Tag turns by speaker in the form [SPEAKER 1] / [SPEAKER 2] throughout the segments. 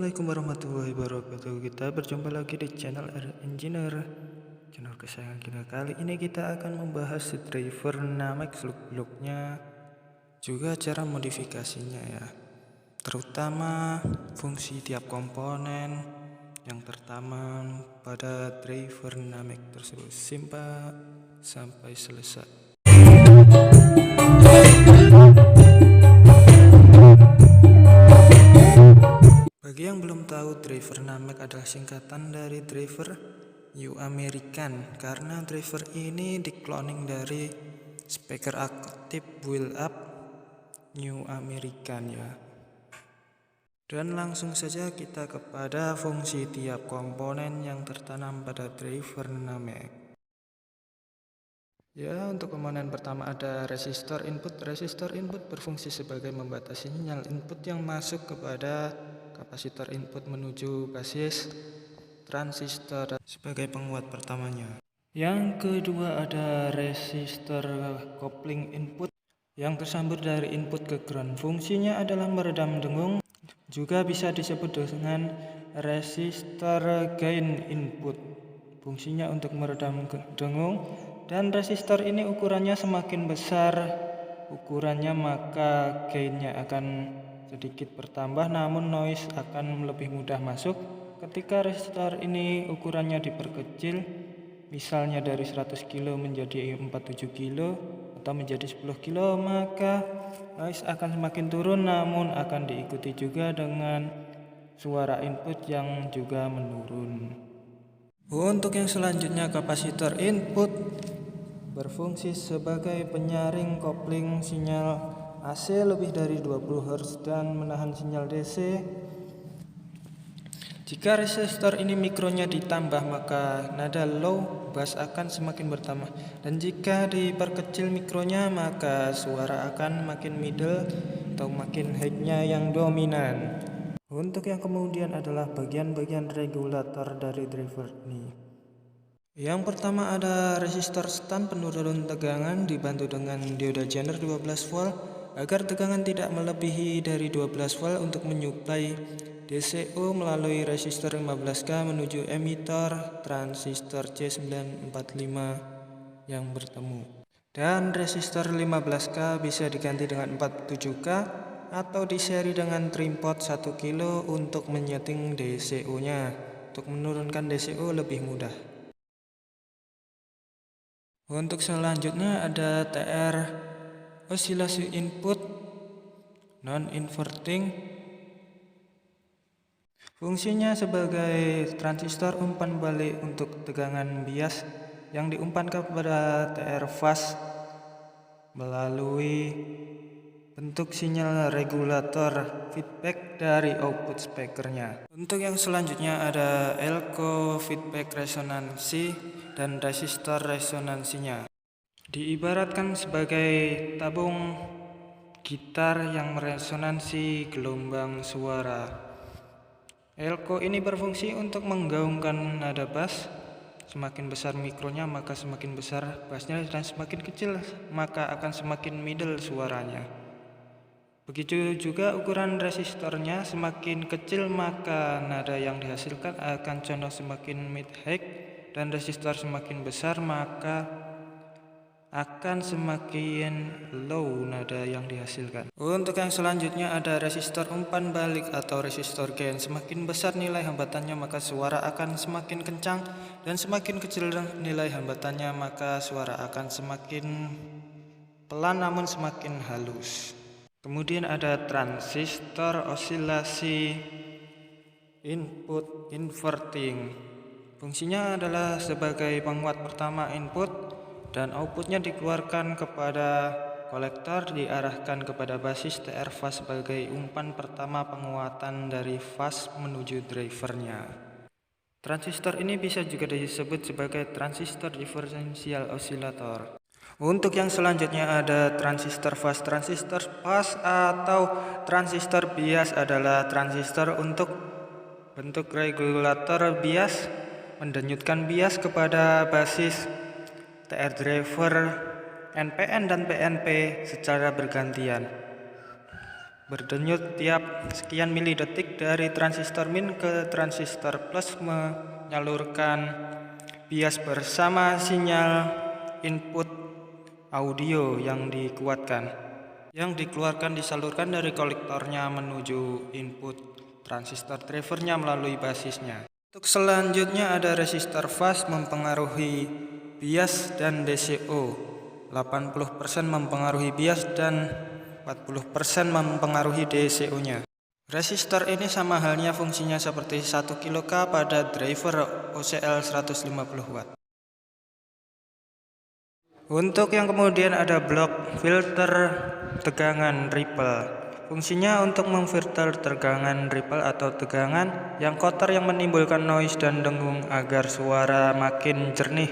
[SPEAKER 1] Assalamualaikum warahmatullahi wabarakatuh. Kita berjumpa lagi di channel Engineer, channel kesayangan kita. Kali ini kita akan membahas driver Namek, seluk-beluknya, juga cara modifikasinya ya, terutama fungsi tiap komponen. Yang pertama pada driver Namek tersebut, simak sampai selesai. Bagi yang belum tahu, driver Namek adalah singkatan dari driver New American, karena driver ini dikloning dari speaker aktif build up New American ya. Dan langsung saja kita kepada fungsi tiap komponen yang tertanam pada driver Namek. Ya, untuk komponen pertama ada resistor input. Resistor input berfungsi sebagai membatasi sinyal input yang masuk kepada kapasitor input menuju basis transistor sebagai penguat pertamanya. Yang kedua ada resistor kopling input yang tersambung dari input ke ground. Fungsinya adalah meredam dengung. Juga bisa disebut dengan resistor gain input. Fungsinya untuk meredam dengung, dan resistor ini ukurannya semakin besar ukurannya maka gainnya akan sedikit bertambah, namun noise akan lebih mudah masuk. Ketika resistor ini ukurannya diperkecil, misalnya dari 100 kilo menjadi 47 kilo atau menjadi 10 kilo, maka noise akan semakin turun, namun akan diikuti juga dengan suara input yang juga menurun. Untuk yang selanjutnya, kapasitor input berfungsi sebagai penyaring kopling sinyal AC lebih dari 20 Hz dan menahan sinyal DC. Jika resistor ini mikronya ditambah, maka nada low bass akan semakin bertambah, dan jika diperkecil mikronya, maka suara akan makin middle atau makin high-nya yang dominan. Untuk yang kemudian adalah bagian-bagian regulator dari driver ini. Yang pertama ada resistor stand penurun tegangan dibantu dengan dioda Zener 12 volt agar tegangan tidak melebihi dari 12 volt untuk menyuplai DCO melalui resistor 15K menuju emitter transistor C945 yang bertemu. Dan resistor 15K bisa diganti dengan 47K atau diseri dengan trimpot 1 kilo untuk menyeting DCO-nya. Untuk menurunkan DCO lebih mudah. Untuk selanjutnya ada TR osilasi input non inverting. Fungsinya sebagai transistor umpan balik untuk tegangan bias yang diumpan kepada TR fast melalui bentuk sinyal regulator feedback dari output speakernya. Untuk yang selanjutnya ada elko feedback resonansi dan resistor resonansinya. Diibaratkan sebagai tabung gitar yang meresonansi gelombang suara. Elko ini berfungsi untuk menggaungkan nada bass. Semakin besar mikronya maka semakin besar bassnya, dan semakin kecil maka akan semakin middle suaranya. Begitu juga ukuran resistornya, semakin kecil maka nada yang dihasilkan akan condong semakin mid-high, dan resistor semakin besar maka akan semakin low nada yang dihasilkan. Untuk yang selanjutnya ada resistor umpan balik atau resistor gain. Semakin besar nilai hambatannya maka suara akan semakin kencang, dan semakin kecil nilai hambatannya maka suara akan semakin pelan namun semakin halus. Kemudian ada transistor osilasi input inverting. Fungsinya adalah sebagai penguat pertama input, dan outputnya dikeluarkan kepada kolektor diarahkan kepada basis TR fast sebagai umpan pertama penguatan dari fast menuju drivernya. Transistor ini bisa juga disebut sebagai transistor diferensial osilator. Untuk yang selanjutnya ada transistor fast. Transistor fast atau transistor bias adalah transistor untuk bentuk regulator bias, mendenyutkan bias kepada basis TR driver NPN dan PNP secara bergantian. berdenyut tiap sekian milidetik dari transistor min ke transistor plus, menyalurkan bias bersama sinyal input audio yang dikuatkan, yang dikeluarkan disalurkan dari kolektornya menuju input transistor drivernya melalui basisnya. Untuk selanjutnya ada resistor fase mempengaruhi bias dan DCO. 80% mempengaruhi bias dan 40% mempengaruhi DCO-nya. Resistor ini sama halnya fungsinya seperti 1 kilo K pada driver OCL 150 watt. Untuk yang kemudian ada blok filter tegangan ripple. Fungsinya untuk memfilter tegangan ripple atau tegangan yang kotor yang menimbulkan noise dan dengung agar suara makin jernih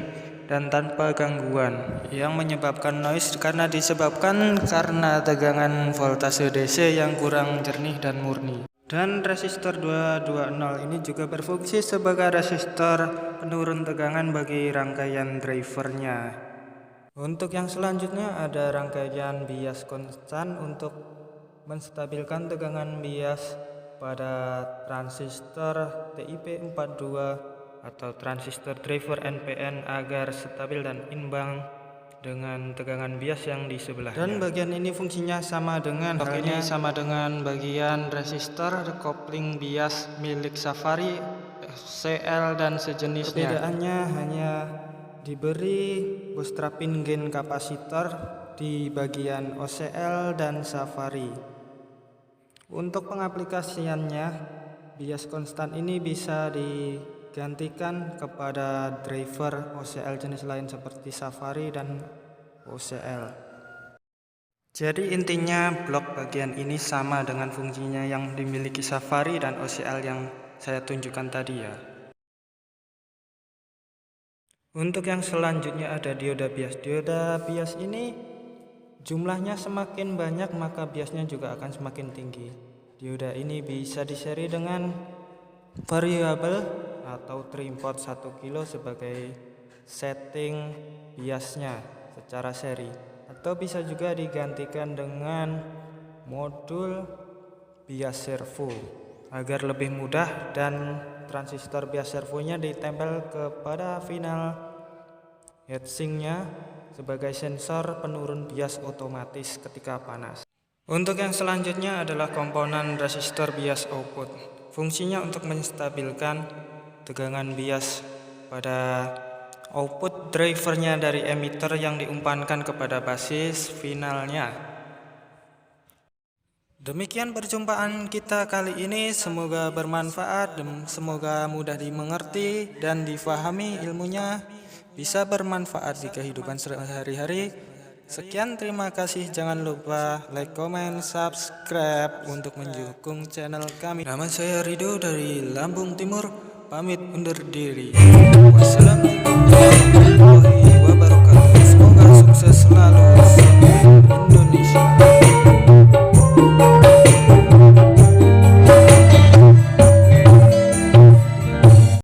[SPEAKER 1] dan tanpa gangguan. Yang menyebabkan noise disebabkan karena tegangan voltase DC yang kurang jernih dan murni. Dan resistor 220 ini juga berfungsi sebagai resistor penurun tegangan bagi rangkaian drivernya. Untuk yang selanjutnya ada rangkaian bias konstan untuk menstabilkan tegangan bias pada transistor TIP42 atau transistor driver NPN agar stabil dan imbang dengan tegangan bias yang di sebelahnya. Dan bagian ini fungsinya sama dengan bagian resistor kopling bias milik Safari, CL dan sejenisnya. Perbedaannya hanya diberi bootstrapping gain kapasitor di bagian OCL dan Safari. Untuk pengaplikasiannya, bias konstan ini bisa digantikan kepada driver OCL jenis lain seperti Safari dan OCL. Jadi intinya blok bagian ini sama dengan fungsinya yang dimiliki Safari dan OCL yang saya tunjukkan tadi ya. Untuk yang selanjutnya ada dioda bias. Dioda bias ini jumlahnya semakin banyak maka biasnya juga akan semakin tinggi. Dioda ini bisa diseri dengan variabel atau trimpot 1 kilo sebagai setting biasnya secara seri, atau bisa juga digantikan dengan modul bias servo agar lebih mudah, dan transistor bias servonya ditempel kepada final heatsinknya sebagai sensor penurun bias otomatis ketika panas. Untuk yang selanjutnya adalah komponen resistor bias output. Fungsinya untuk menstabilkan tegangan bias pada output drivernya dari emitter yang diumpankan kepada basis finalnya. Demikian perjumpaan kita kali ini, semoga bermanfaat dan semoga mudah dimengerti dan difahami ilmunya, bisa bermanfaat di kehidupan sehari-hari. Sekian, terima kasih. Jangan lupa like, comment, subscribe untuk mendukung channel kami. Nama saya Rido dari Lampung Timur, pamit undur diri. Wassalamualaikum warahmatullahi wabarakatuh. Semoga sukses selalu Indonesia.